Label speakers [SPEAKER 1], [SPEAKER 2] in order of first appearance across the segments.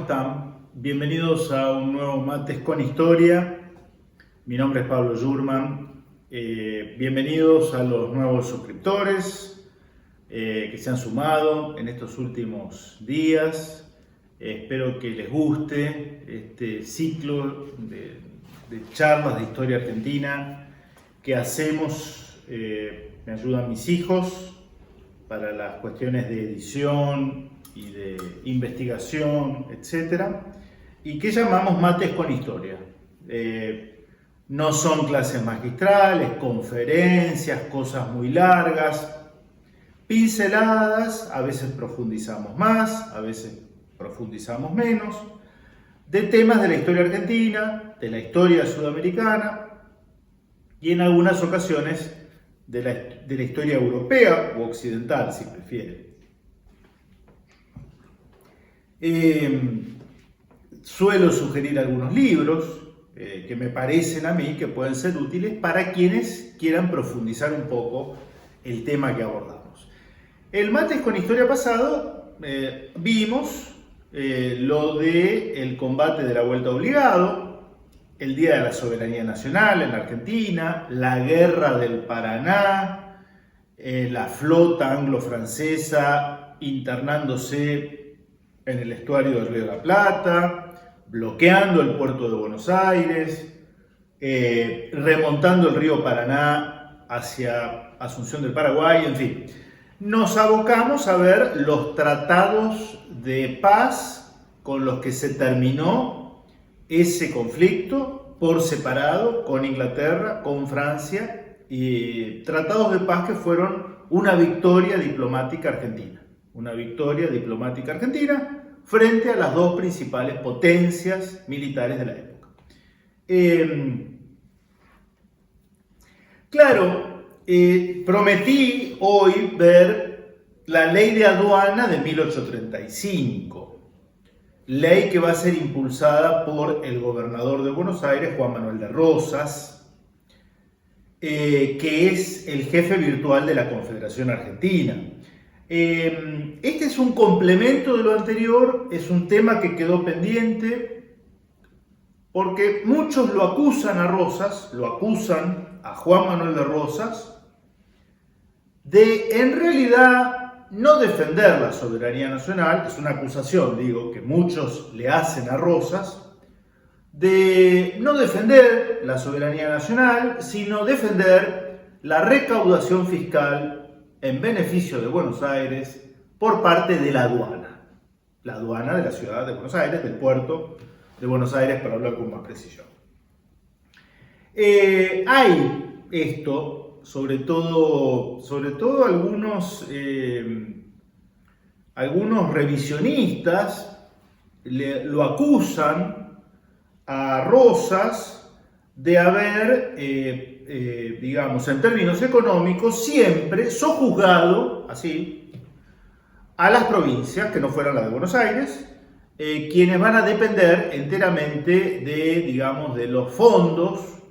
[SPEAKER 1] están? Bienvenidos a un nuevo Mates con Historia. Mi nombre es Pablo Jurman. Bienvenidos a los nuevos suscriptores que se han sumado en estos últimos días. Espero que les guste este ciclo de charlas de historia argentina que hacemos. Me ayudan mis hijos para las cuestiones de edición y de investigación, etc. Y que llamamos Mates con Historia. No son clases magistrales, conferencias, cosas muy largas, pinceladas, a veces profundizamos más, a veces profundizamos menos, de temas de la historia argentina, de la historia sudamericana y en algunas ocasiones de la historia europea o occidental, si prefieren. Suelo sugerir algunos libros que me parecen a mí que pueden ser útiles para quienes quieran profundizar un poco el tema que abordamos. El Mates con Historia pasado vimos lo del combate de la Vuelta Obligado, el Día de la Soberanía Nacional en Argentina, la Guerra del Paraná, la flota anglo-francesa internándose en el estuario del Río de la Plata, bloqueando el puerto de Buenos Aires, remontando el río Paraná hacia Asunción del Paraguay, en fin. Nos abocamos a ver los tratados de paz con los que se terminó ese conflicto por separado con Inglaterra, con Francia, y tratados de paz que fueron una victoria diplomática argentina. Una victoria diplomática argentina frente a las dos principales potencias militares de la época. Prometí hoy ver la ley de aduana de 1835, ley que va a ser impulsada por el gobernador de Buenos Aires, Juan Manuel de Rosas, que es el jefe virtual de la Confederación Argentina. Este es un complemento de lo anterior, es un tema que quedó pendiente porque muchos lo acusan a Rosas, lo acusan a Juan Manuel de Rosas de en realidad no defender la soberanía nacional. Es una acusación, digo, que muchos le hacen a Rosas, de no defender la soberanía nacional, sino defender la recaudación fiscal en beneficio de Buenos Aires por parte de la aduana de la ciudad de Buenos Aires, del puerto de Buenos Aires, para hablar con más precisión. Hay esto, sobre todo algunos revisionistas lo acusan a Rosas de haber digamos, en términos económicos, siempre sojuzgado, así, a las provincias que no fueran las de Buenos Aires, quienes van a depender enteramente de, digamos, de los fondos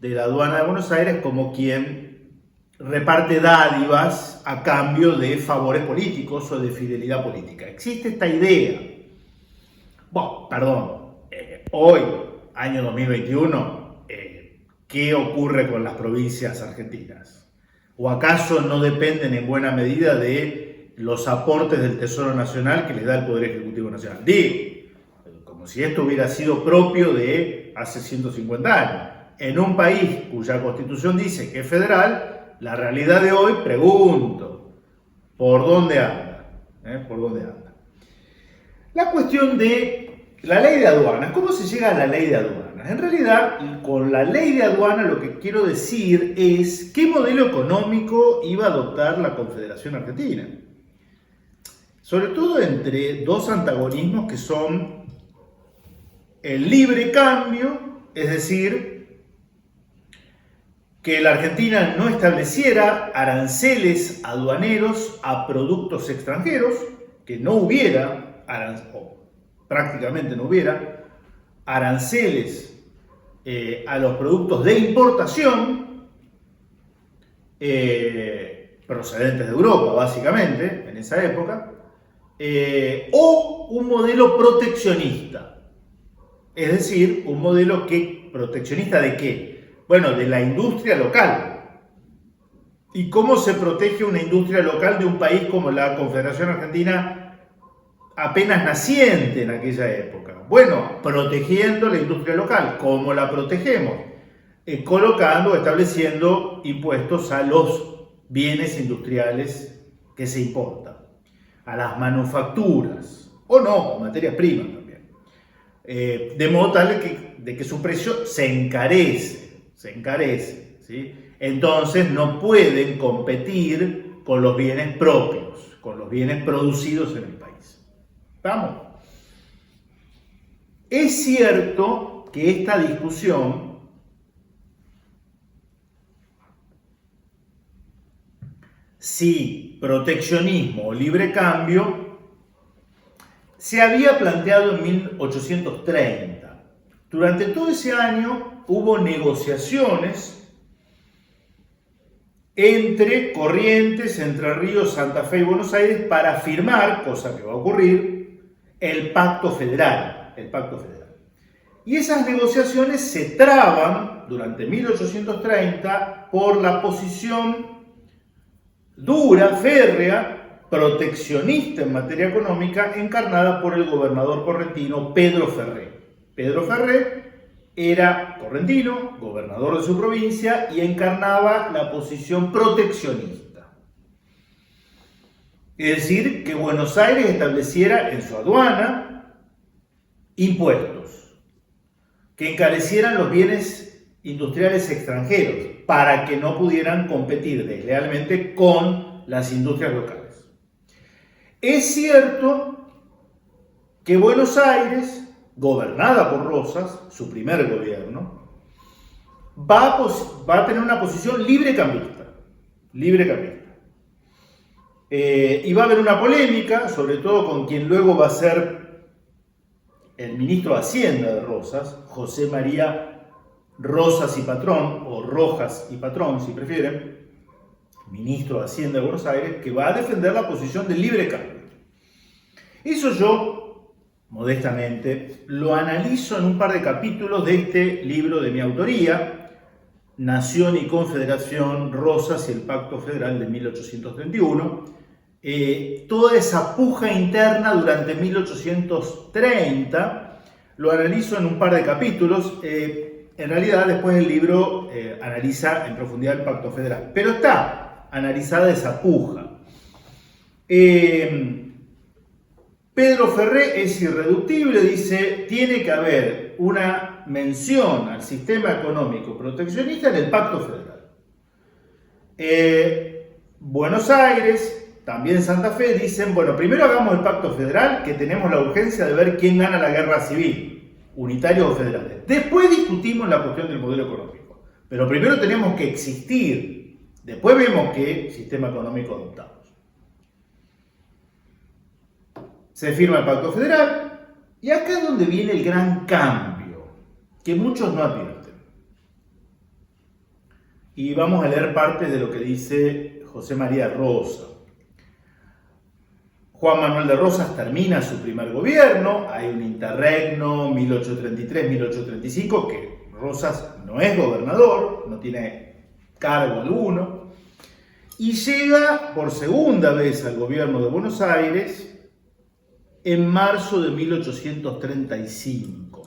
[SPEAKER 1] de la aduana de Buenos Aires, como quien reparte dádivas a cambio de favores políticos o de fidelidad política. Existe esta idea. Bueno, perdón, hoy, año 2021, ¿qué ocurre con las provincias argentinas? ¿O acaso no dependen en buena medida de los aportes del Tesoro Nacional que les da el Poder Ejecutivo Nacional? Digo, como si esto hubiera sido propio de hace 150 años. En un país cuya Constitución dice que es federal, la realidad de hoy, pregunto, ¿por dónde anda? ¿Por dónde anda? La cuestión de la ley de aduanas. ¿Cómo se llega a la ley de aduanas? En realidad, con la ley de aduana lo que quiero decir es qué modelo económico iba a adoptar la Confederación Argentina. Sobre todo entre dos antagonismos que son el libre cambio, es decir, que la Argentina no estableciera aranceles aduaneros a productos extranjeros, que no hubiera, o prácticamente no hubiera, aranceles a los productos de importación procedentes de Europa, básicamente, en esa época, o un modelo proteccionista. Es decir, un modelo proteccionista ¿de qué? Bueno, de la industria local. ¿Y cómo se protege una industria local de un país como la Confederación Argentina apenas naciente en aquella época? Bueno, protegiendo la industria local. ¿Cómo la protegemos? Colocando, estableciendo impuestos a los bienes industriales que se importan, a las manufacturas, o no, materias primas también. De modo tal de que su precio se encarece, ¿sí? Entonces no pueden competir con los bienes propios, con los bienes producidos en el país. ¿Vamos? Es cierto que esta discusión si proteccionismo o libre cambio se había planteado en 1830. Durante todo ese año hubo negociaciones entre Corrientes, Entre Ríos, Santa Fe y Buenos Aires para firmar, cosa que va a ocurrir, el Pacto Federal. Y esas negociaciones se traban durante 1830 por la posición dura, férrea, proteccionista en materia económica, encarnada por el gobernador correntino Pedro Ferré. Pedro Ferré era correntino, gobernador de su provincia, y encarnaba la posición proteccionista. Es decir, que Buenos Aires estableciera en su aduana impuestos, que encarecieran los bienes industriales extranjeros para que no pudieran competir deslealmente con las industrias locales. Es cierto que Buenos Aires, gobernada por Rosas, su primer gobierno, va a tener una posición librecambista. Y va a haber una polémica, sobre todo con quien luego va a ser el ministro de Hacienda de Rosas, José María Rosas y Patrón, o Rojas y Patrón, si prefieren, ministro de Hacienda de Buenos Aires, que va a defender la posición del libre cambio. Eso yo, modestamente, lo analizo en un par de capítulos de este libro de mi autoría, Nación y Confederación, Rosas y el Pacto Federal de 1831. Toda esa puja interna durante 1830 lo analizo en un par de capítulos. En realidad, después el libro analiza en profundidad el Pacto Federal, pero está analizada esa puja. Pedro Ferré es irreductible, dice, tiene que haber una mención al sistema económico proteccionista en el Pacto Federal. Buenos Aires, también Santa Fe, dicen, bueno, primero hagamos el Pacto Federal, que tenemos la urgencia de ver quién gana la guerra civil, unitarios o federales. Después discutimos la cuestión del modelo económico, pero primero tenemos que existir, después vemos qué sistema económico adoptamos. Se firma el Pacto Federal, y acá es donde viene el gran cambio, que muchos no advierten. Y vamos a leer parte de lo que dice José María Rosas. Juan Manuel de Rosas termina su primer gobierno, hay un interregno 1833-1835, que Rosas no es gobernador, no tiene cargo alguno, y llega por segunda vez al gobierno de Buenos Aires en marzo de 1835.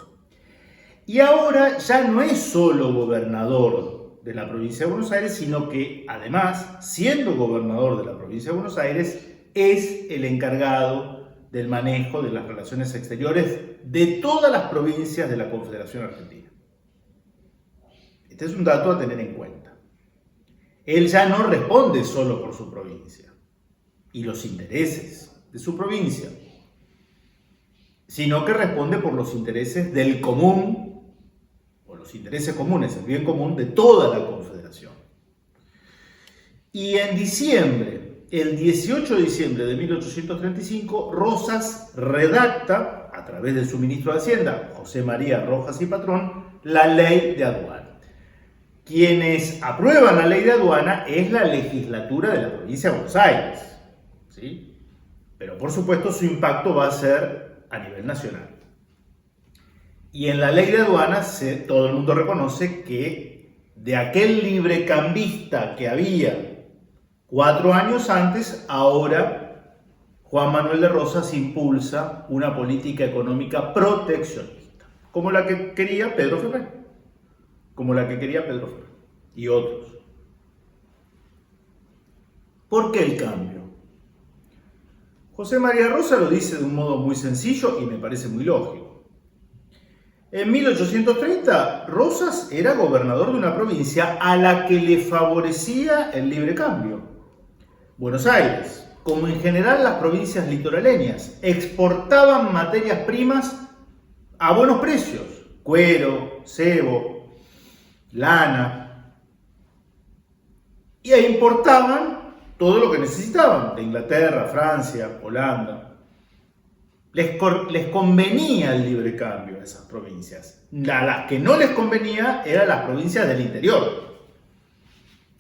[SPEAKER 1] Y ahora ya no es solo gobernador de la provincia de Buenos Aires, sino que además, siendo gobernador de la provincia de Buenos Aires, es el encargado del manejo de las relaciones exteriores de todas las provincias de la Confederación Argentina. Este es un dato a tener en cuenta. Él ya no responde solo por su provincia y los intereses de su provincia, sino que responde por los intereses del común, o los intereses comunes, el bien común de toda la Confederación. Y en diciembre, el 18 de diciembre de 1835, Rosas redacta, a través de su ministro de Hacienda, José María Rojas y Patrón, la ley de aduana. Quienes aprueban la ley de aduana es la legislatura de la provincia de Buenos Aires, ¿sí? pero por supuesto su impacto va a ser a nivel nacional. Y en la ley de aduanas todo el mundo reconoce que de aquel librecambista que había 4 años antes, ahora Juan Manuel de Rosas impulsa una política económica proteccionista, como la que quería Pedro Ferrer, y otros. ¿Por qué el cambio? José María Rosa lo dice de un modo muy sencillo y me parece muy lógico. En 1830, Rosas era gobernador de una provincia a la que le favorecía el libre cambio. Buenos Aires, como en general las provincias litoraleñas, exportaban materias primas a buenos precios: cuero, cebo, lana, y importaban todo lo que necesitaban de Inglaterra, Francia, Holanda. Les convenía el libre cambio a esas provincias. A las que no les convenía eran las provincias del interior: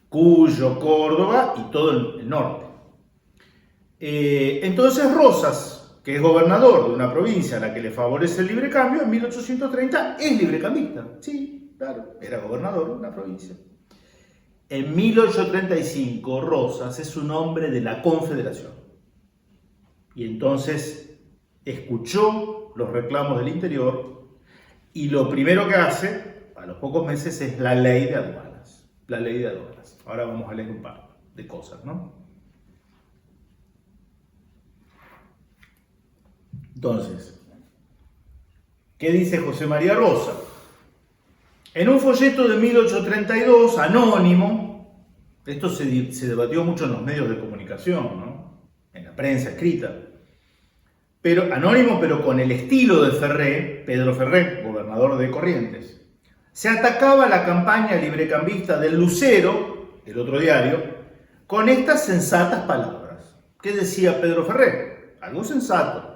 [SPEAKER 1] Cuyo, Córdoba y todo el norte. Entonces Rosas, que es gobernador de una provincia a la que le favorece el libre cambio, en 1830 es librecambista. Sí, claro, era gobernador de una provincia. En 1835 Rosas es un hombre de la Confederación. Y entonces escuchó los reclamos del interior y lo primero que hace, a los pocos meses, es la ley de aduanas. La ley de aduanas. Ahora vamos a leer un par de cosas, ¿no? Entonces, ¿qué dice José María Rosa? En un folleto de 1832, anónimo, esto se debatió mucho en los medios de comunicación, ¿no? En la prensa escrita, pero anónimo, pero con el estilo de Ferré, Pedro Ferré, gobernador de Corrientes, se atacaba la campaña librecambista del Lucero, el otro diario, con estas sensatas palabras. ¿Qué decía Pedro Ferré? Algo sensato.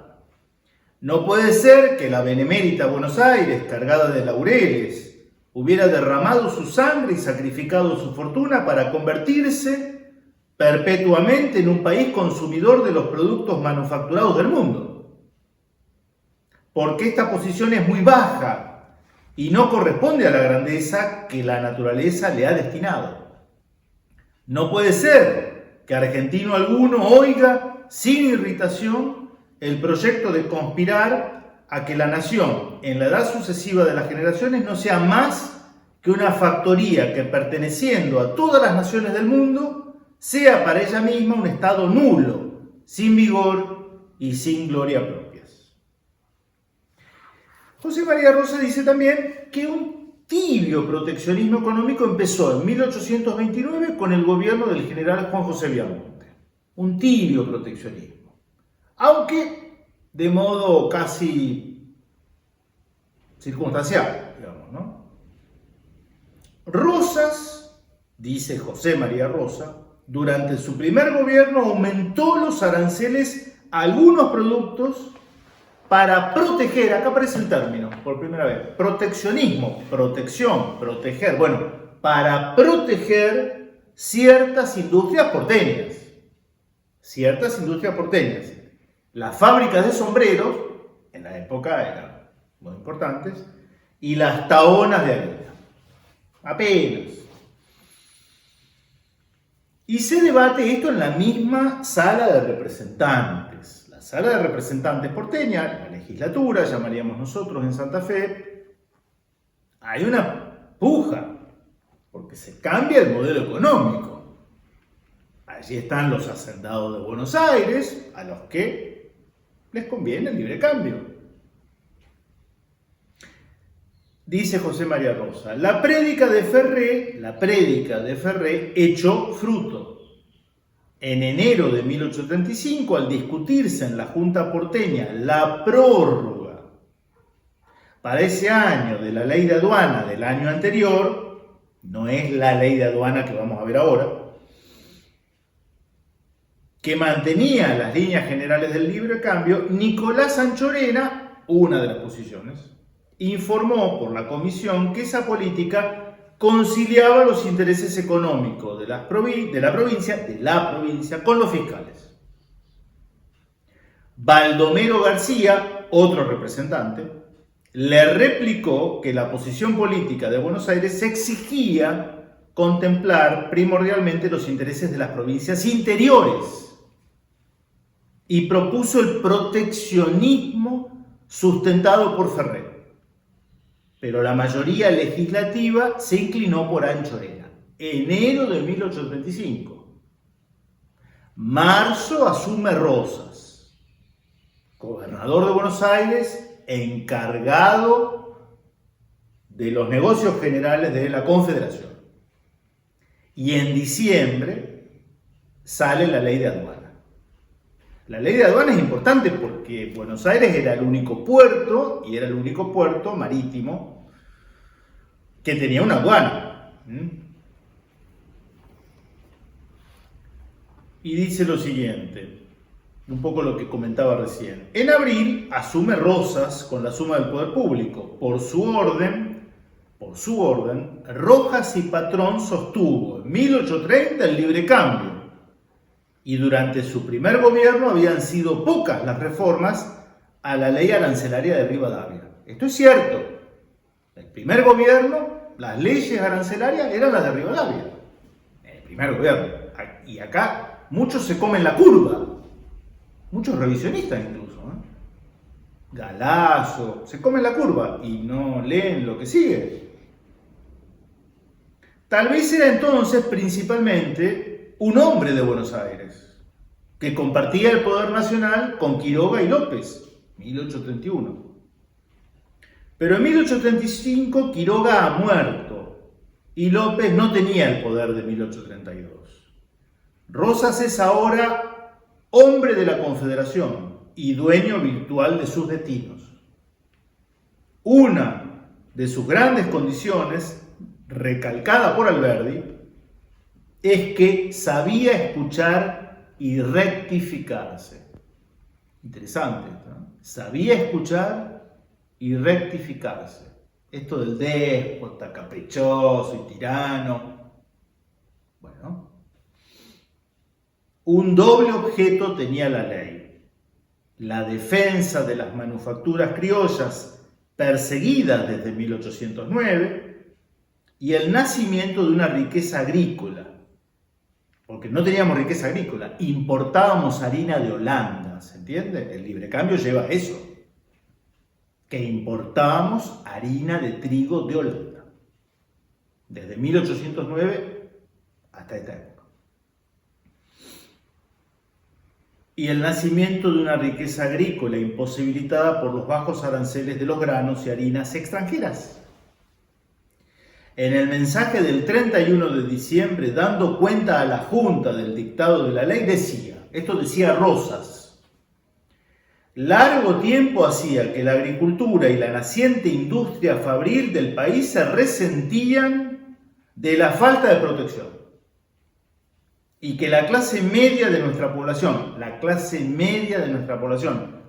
[SPEAKER 1] No puede ser que la benemérita Buenos Aires, cargada de laureles, hubiera derramado su sangre y sacrificado su fortuna para convertirse perpetuamente en un país consumidor de los productos manufacturados del mundo. Porque esta posición es muy baja y no corresponde a la grandeza que la naturaleza le ha destinado. No puede ser que argentino alguno oiga sin irritación el proyecto de conspirar a que la nación, en la edad sucesiva de las generaciones, no sea más que una factoría que, perteneciendo a todas las naciones del mundo, sea para ella misma un estado nulo, sin vigor y sin gloria propias. José María Rosa dice también que un tibio proteccionismo económico empezó en 1829 con el gobierno del general Juan José Viamonte. Un tibio proteccionismo. Aunque de modo casi circunstancial, digamos, ¿no? Rosas, dice José María Rosa, durante su primer gobierno aumentó los aranceles a algunos productos para proteger, acá aparece el término por primera vez, proteccionismo, protección, proteger, bueno, para proteger ciertas industrias porteñas. Las fábricas de sombreros, en la época eran muy importantes, y las tahonas de harina. Apenas. Y se debate esto en la misma sala de representantes. La sala de representantes porteña, la legislatura, llamaríamos nosotros en Santa Fe, hay una puja, porque se cambia el modelo económico. Allí están los hacendados de Buenos Aires, a los que les conviene el libre cambio. Dice José María Rosa, la prédica de Ferré echó fruto. En enero de 1835, al discutirse en la Junta porteña la prórroga para ese año de la ley de aduana del año anterior, no es la ley de aduana que vamos a ver ahora, que mantenía las líneas generales del libre cambio, Nicolás Anchorena, una de las posiciones, informó por la comisión que esa política conciliaba los intereses económicos de la provincia con los fiscales. Baldomero García, otro representante, le replicó que la posición política de Buenos Aires exigía contemplar primordialmente los intereses de las provincias interiores y propuso el proteccionismo sustentado por Ferrer. Pero la mayoría legislativa se inclinó por Anchorena. Enero de 1835. Marzo asume Rosas, gobernador de Buenos Aires, encargado de los negocios generales de la Confederación. Y en diciembre sale la ley de aduana. La ley de aduana es importante porque Buenos Aires era el único puerto, y era el único puerto marítimo que tenía una aduana. Y dice lo siguiente, un poco lo que comentaba recién. En abril asume Rosas con la suma del poder público. Por su orden, Rojas y Patrón sostuvo en 1830 el libre cambio. Y durante su primer gobierno habían sido pocas las reformas a la ley arancelaria de Rivadavia. Esto es cierto. El primer gobierno, las leyes arancelarias eran las de Rivadavia. El primer gobierno. Y acá muchos se comen la curva. Muchos revisionistas incluso. Galazo. Se comen la curva y no leen lo que sigue. Tal vez era entonces principalmente un hombre de Buenos Aires, que compartía el poder nacional con Quiroga y López, 1831. Pero en 1835 Quiroga ha muerto y López no tenía el poder de 1832. Rosas es ahora hombre de la Confederación y dueño virtual de sus destinos. Una de sus grandes condiciones, recalcada por Alberdi, es que sabía escuchar y rectificarse. Interesante esto, ¿no? Sabía escuchar y rectificarse. Esto del déspota, caprichoso y tirano. Bueno, un doble objeto tenía la ley: la defensa de las manufacturas criollas perseguidas desde 1809 y el nacimiento de una riqueza agrícola. Porque no teníamos riqueza agrícola, importábamos harina de Holanda, ¿se entiende? El libre cambio lleva a eso, que importábamos harina de trigo de Holanda, desde 1809 hasta esta época. Y el nacimiento de una riqueza agrícola imposibilitada por los bajos aranceles de los granos y harinas extranjeras. En el mensaje del 31 de diciembre, dando cuenta a la Junta del dictado de la ley, decía Rosas: largo tiempo hacía que la agricultura y la naciente industria fabril del país se resentían de la falta de protección, y que la clase media de nuestra población,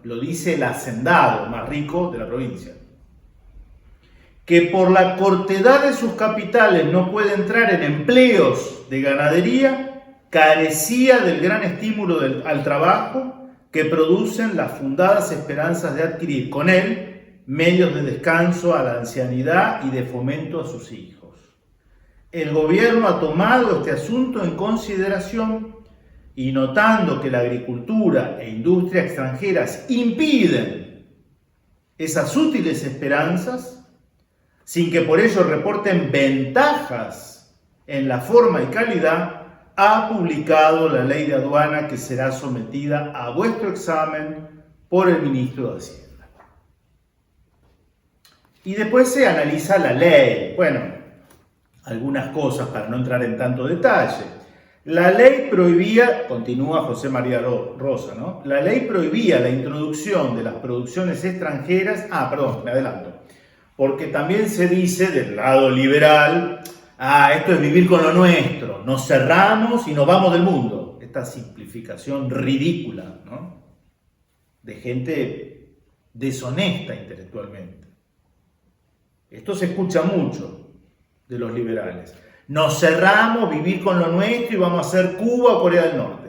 [SPEAKER 1] lo dice el hacendado más rico de la provincia, que por la cortedad de sus capitales no puede entrar en empleos de ganadería, carecía del gran estímulo al trabajo que producen las fundadas esperanzas de adquirir con él medios de descanso a la ancianidad y de fomento a sus hijos. El gobierno ha tomado este asunto en consideración y, notando que la agricultura e industria extranjeras impiden esas útiles esperanzas, sin que por ello reporten ventajas en la forma y calidad, ha publicado la ley de aduana que será sometida a vuestro examen por el ministro de Hacienda. Y después se analiza la ley. Bueno, algunas cosas para no entrar en tanto detalle. La ley prohibía, continúa José María Rosa, ¿no? La ley prohibía la introducción de las producciones extranjeras. Me adelanto. Porque también se dice del lado liberal, esto es vivir con lo nuestro, nos cerramos y nos vamos del mundo. Esta simplificación ridícula, ¿no? De gente deshonesta intelectualmente. Esto se escucha mucho de los liberales. Nos cerramos, vivir con lo nuestro y vamos a hacer Cuba o Corea del Norte.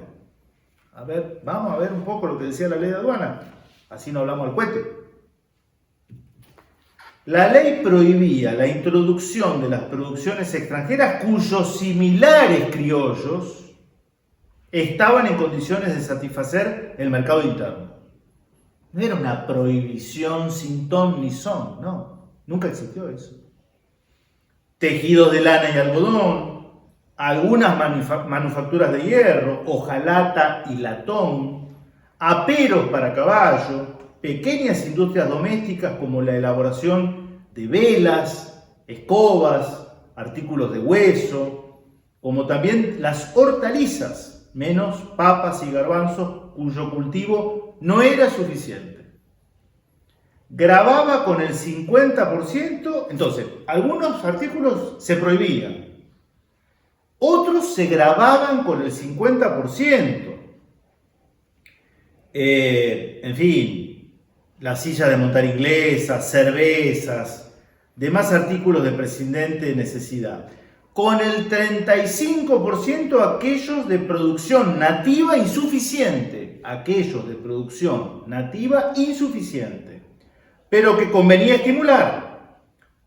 [SPEAKER 1] A ver, vamos a ver un poco lo que decía la ley de aduana. Así no hablamos al cohete. La ley prohibía la introducción de las producciones extranjeras cuyos similares criollos estaban en condiciones de satisfacer el mercado interno. No era una prohibición sin ton ni son, no, nunca existió eso. Tejidos de lana y algodón, algunas manufacturas de hierro, hojalata y latón, aperos para caballo, pequeñas industrias domésticas como la elaboración de velas, escobas, artículos de hueso, como también las hortalizas, menos papas y garbanzos, cuyo cultivo no era suficiente. Gravaba con el 50%, entonces, algunos artículos se prohibían, otros se gravaban con el 50%. En fin, la silla de montar inglesa, cervezas, demás artículos de prescindente necesidad. Con el 35% aquellos de producción nativa insuficiente, aquellos de producción nativa insuficiente, pero que convenía estimular.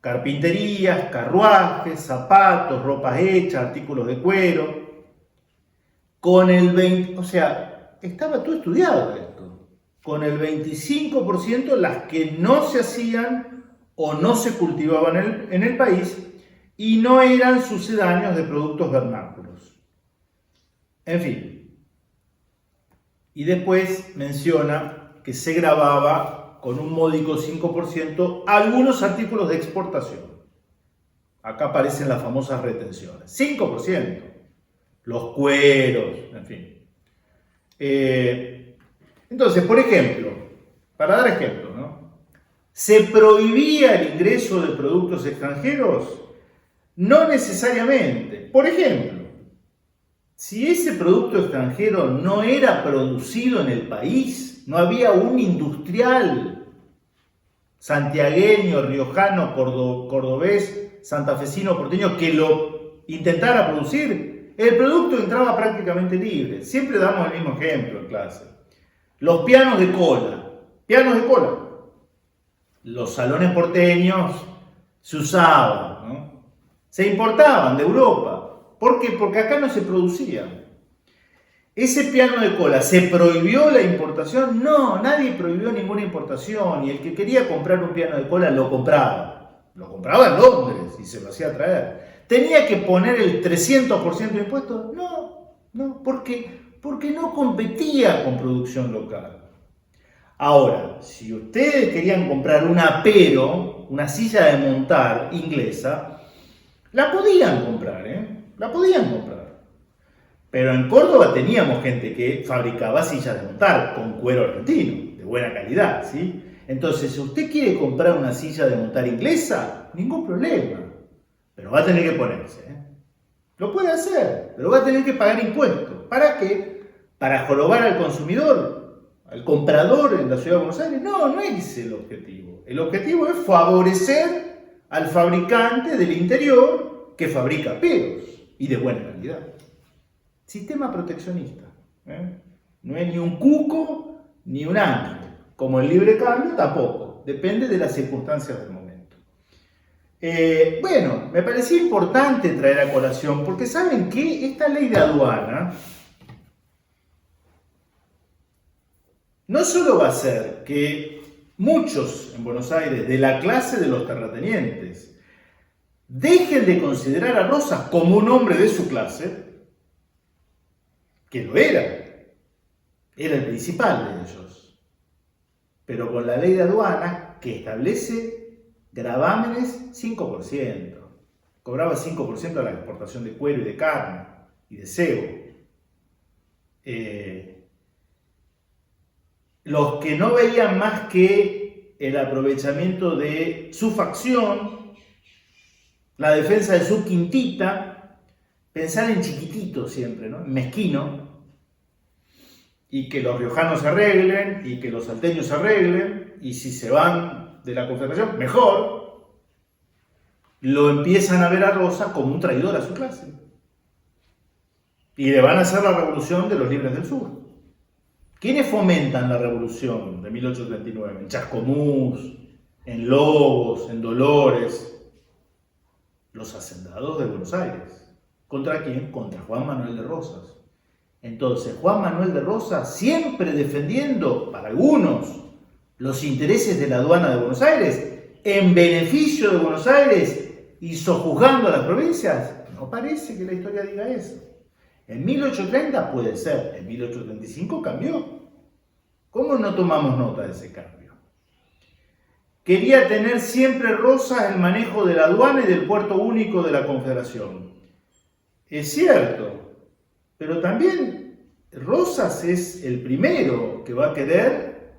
[SPEAKER 1] Carpinterías, carruajes, zapatos, ropas hechas, artículos de cuero. Con el 20%, o sea, estaba todo estudiado esto. Con el 25% las que no se hacían o no se cultivaban en el país y no eran sucedáneos de productos vernáculos. En fin. Y después menciona que se gravaba con un módico 5% algunos artículos de exportación. Acá aparecen las famosas retenciones. 5%. Los cueros, en fin. Entonces, por ejemplo, para dar ejemplo, ¿no? ¿Se prohibía el ingreso de productos extranjeros? No necesariamente. Por ejemplo, si ese producto extranjero no era producido en el país, no había un industrial santiagueño, riojano, cordobés, santafesino, porteño que lo intentara producir, el producto entraba prácticamente libre. Siempre damos el mismo ejemplo en clase. Los pianos de cola. Los salones porteños se usaban, ¿no? Se importaban de Europa. ¿Por qué? Porque acá no se producía. ¿Ese piano de cola se prohibió la importación? No, nadie prohibió ninguna importación y el que quería comprar un piano de cola lo compraba. Lo compraba en Londres y se lo hacía traer. ¿Tenía que poner el 300% de impuestos? No, porque no competía con producción local. Ahora, si ustedes querían comprar un apero, una silla de montar inglesa, la podían comprar, La podían comprar. Pero en Córdoba teníamos gente que fabricaba sillas de montar con cuero argentino, de buena calidad, ¿sí? Entonces, si usted quiere comprar una silla de montar inglesa, ningún problema. Pero va a tener que ponerse, Lo puede hacer, pero va a tener que pagar impuestos. ¿Para qué? ¿Para jorobar al consumidor? ¿Al comprador en la ciudad de Buenos Aires? No es el objetivo. El objetivo es favorecer al fabricante del interior que fabrica peros y de buena calidad. Sistema proteccionista. No es ni un cuco ni un ángel. Como el libre cambio tampoco. Depende de las circunstancias del momento. Bueno, me parecía importante traer a colación porque saben que esta ley de aduana no solo va a hacer que muchos en Buenos Aires de la clase de los terratenientes dejen de considerar a Rosas como un hombre de su clase, que lo era el principal de ellos, pero con la ley de aduana que establece gravámenes 5%, cobraba 5% a la exportación de cuero y de carne y de cebo. Los que no veían más que el aprovechamiento de su facción, la defensa de su quintita, pensar en chiquitito siempre, ¿no? Mezquino, y que los riojanos se arreglen, y que los salteños se arreglen, y si se van de la Confederación, mejor. Lo empiezan a ver a Rosas como un traidor a su clase. Y le van a hacer la revolución de los libres del sur. ¿Quiénes fomentan la revolución de 1839? En Chascomús, en Lobos, en Dolores. Los hacendados de Buenos Aires. ¿Contra quién? Contra Juan Manuel de Rosas. Entonces, Juan Manuel de Rosas, siempre defendiendo, para algunos, los intereses de la aduana de Buenos Aires, en beneficio de Buenos Aires y sojuzgando a las provincias, no parece que la historia diga eso. En 1830 puede ser, en 1835 cambió. ¿Cómo no tomamos nota de ese cambio? Quería tener siempre Rosas el manejo de la aduana y del puerto único de la Confederación. Es cierto, pero también Rosas es el primero que va a querer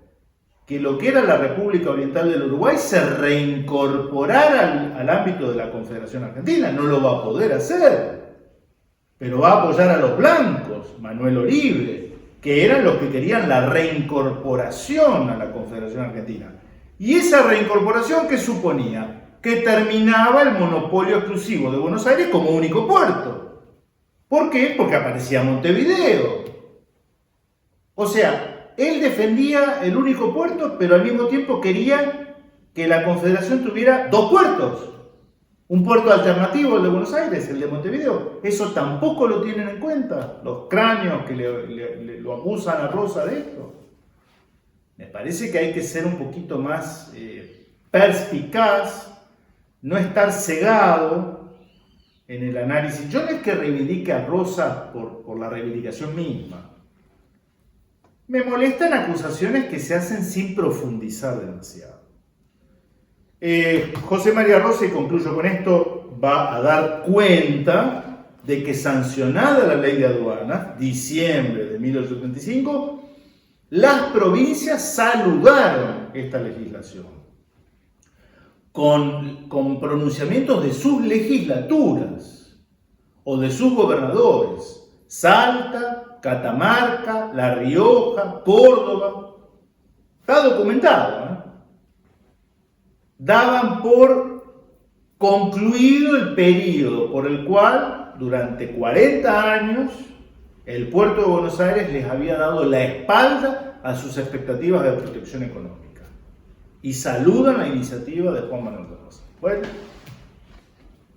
[SPEAKER 1] que lo que era la República Oriental del Uruguay se reincorporara al ámbito de la Confederación Argentina. No lo va a poder hacer, pero va a apoyar a los blancos, Manuel Oribe, que eran los que querían la reincorporación a la Confederación Argentina. ¿Y esa reincorporación qué suponía? Que terminaba el monopolio exclusivo de Buenos Aires como único puerto. ¿Por qué? Porque aparecía Montevideo. O sea, él defendía el único puerto, pero al mismo tiempo quería que la Confederación tuviera dos puertos. Un puerto alternativo al de Buenos Aires, el de Montevideo. Eso tampoco lo tienen en cuenta los cráneos que lo acusan a Rosa de esto. Me parece que hay que ser un poquito más perspicaz, no estar cegado en el análisis. Yo no es que reivindique a Rosa por la reivindicación misma. Me molestan acusaciones que se hacen sin profundizar demasiado. José María Rosa, y concluyo con esto, va a dar cuenta de que sancionada la ley de aduanas, diciembre de 1835, las provincias saludaron esta legislación con pronunciamientos de sus legislaturas o de sus gobernadores. Salta, Catamarca, La Rioja, Córdoba. Está documentado, ¿eh? Daban por concluido el periodo por el cual durante 40 años el puerto de Buenos Aires les había dado la espalda a sus expectativas de protección económica. Y saludan la iniciativa de Juan Manuel de Rosas. Bueno,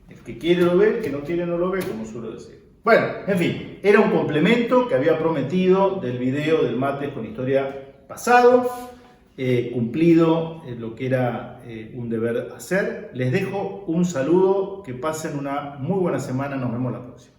[SPEAKER 1] el que quiere lo ve, el que no quiere no lo ve, como suelo decir. Bueno, en fin, era un complemento que había prometido del video del Mates con historia pasado, cumplido lo que era un deber hacer. Les dejo un saludo, que pasen una muy buena semana, nos vemos la próxima.